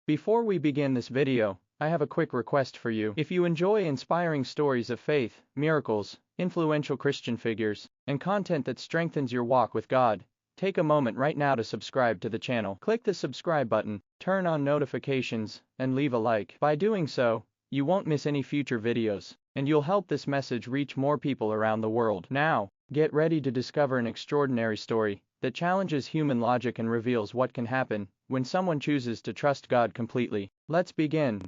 Before we begin this video, I have a quick request for you. If you enjoy inspiring stories of faith, miracles, influential Christian figures, and content that strengthens your walk with God, take a moment right now to subscribe to the channel. Click the subscribe button, turn on notifications, and leave a like. By doing so, you won't miss any future videos, and you'll help this message reach more people around the world. Now, get ready to discover an extraordinary story that challenges human logic and reveals what can happen when someone chooses to trust God completely. Let's begin.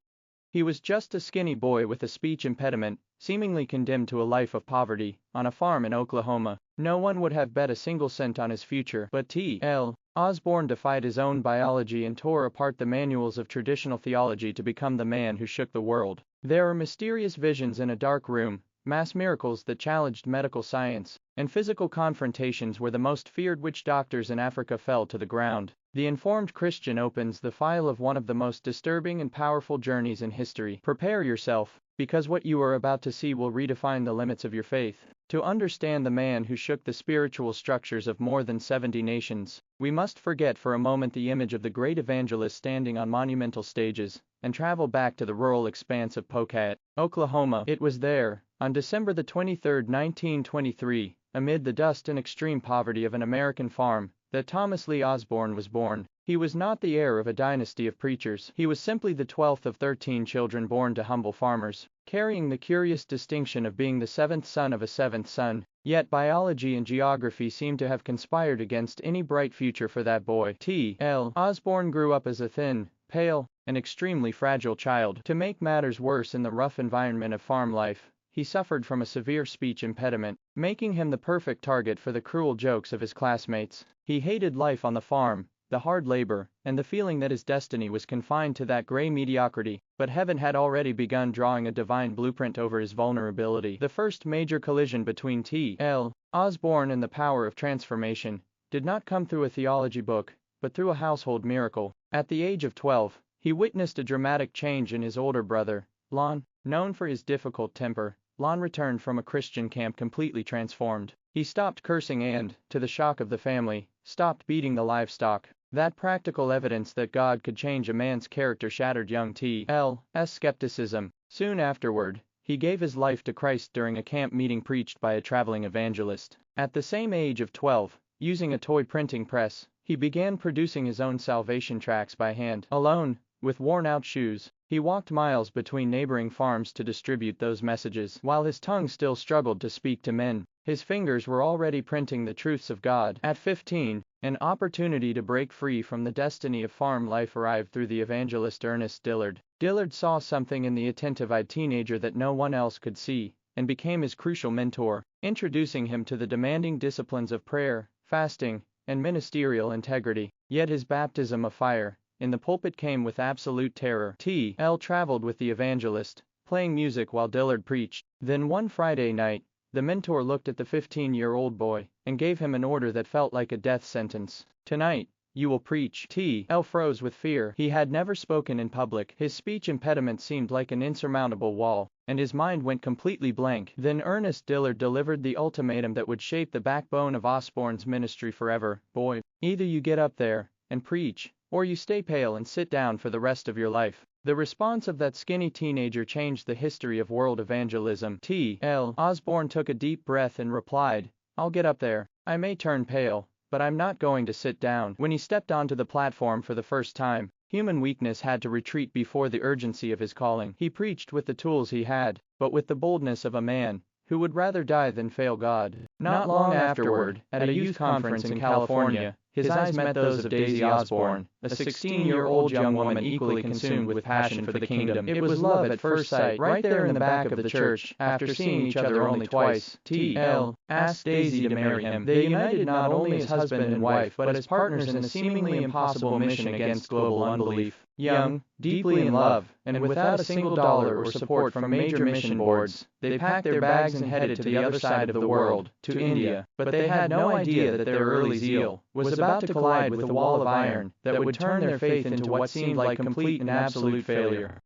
He was just a skinny boy with a speech impediment, seemingly condemned to a life of poverty, on a farm in Oklahoma. No one would have bet a single cent on his future, but T.L. Osborn defied his own biology and tore apart the manuals of traditional theology to become the man who shook the world. There are mysterious visions in a dark room, mass miracles that challenged medical science, and physical confrontations where the most feared witch doctors in Africa fell to the ground. The informed Christian opens the file of one of the most disturbing and powerful journeys in history. Prepare yourself, because what you are about to see will redefine the limits of your faith. To understand the man who shook the spiritual structures of more than 70 nations, we must forget for a moment the image of the great evangelist standing on monumental stages, and travel back to the rural expanse of Occult, Oklahoma. It was there, on December the 23rd, 1923, amid the dust and extreme poverty of an American farm, that Thomas Lee Osborn was born. He was not the heir of a dynasty of preachers. He was simply the 12th of 13 children born to humble farmers, carrying the curious distinction of being the 7th son of a 7th son. Yet biology and geography seemed to have conspired against any bright future for that boy. T.L. Osborn grew up as a thin, pale, and extremely fragile child. To make matters worse in the rough environment of farm life, he suffered from a severe speech impediment, making him the perfect target for the cruel jokes of his classmates. He hated life on the farm, the hard labor, and the feeling that his destiny was confined to that gray mediocrity, but heaven had already begun drawing a divine blueprint over his vulnerability. The first major collision between T.L. Osborn and the power of transformation did not come through a theology book, but through a household miracle. At the age of 12, he witnessed a dramatic change in his older brother, Lon. Known for his difficult temper, Lon returned from a Christian camp completely transformed. He stopped cursing and, to the shock of the family, stopped beating the livestock. That practical evidence that God could change a man's character shattered young T.L.'s skepticism. Soon afterward, he gave his life to Christ during a camp meeting preached by a traveling evangelist. At the same age of 12, using a toy printing press, he began producing his own salvation tracts by hand. Alone, with worn-out shoes, he walked miles between neighboring farms to distribute those messages. While his tongue still struggled to speak to men, his fingers were already printing the truths of God. At 15, an opportunity to break free from the destiny of farm life arrived through the evangelist Ernest Dillard. Dillard saw something in the attentive-eyed teenager that no one else could see, and became his crucial mentor, introducing him to the demanding disciplines of prayer, fasting, and ministerial integrity. Yet his baptism of fire in the pulpit came with absolute terror. T.L. traveled with the evangelist, playing music while Dillard preached. Then one Friday night, the mentor looked at the 15-year-old boy and gave him an order that felt like a death sentence. "Tonight, you will preach." T.L. froze with fear. He had never spoken in public. His speech impediment seemed like an insurmountable wall, and his mind went completely blank. Then Ernest Dillard delivered the ultimatum that would shape the backbone of Osborn's ministry forever. "Boy, either you get up there and preach, or you stay pale and sit down for the rest of your life." The response of that skinny teenager changed the history of world evangelism. T.L. Osborn took a deep breath and replied, "I'll get up there. I may turn pale, but I'm not going to sit down." When he stepped onto the platform for the first time, human weakness had to retreat before the urgency of his calling. He preached with the tools he had, but with the boldness of a man who would rather die than fail God. Not long afterward, at a youth conference in California, his eyes met those of Daisy Osborn, a 16-year-old young woman equally consumed with passion for the kingdom. It was love at first sight. Right there in the back of the church, after seeing each other only twice, T.L. asked Daisy to marry him. They united not only as husband and wife but as partners in a seemingly impossible mission against global unbelief. Young, deeply in love, and without a single dollar or support from major mission boards, they packed their bags and headed to the other side of the world, to India. But they had no idea that their early zeal was about to collide with a wall of iron that would turn their faith into what seemed like complete and absolute failure.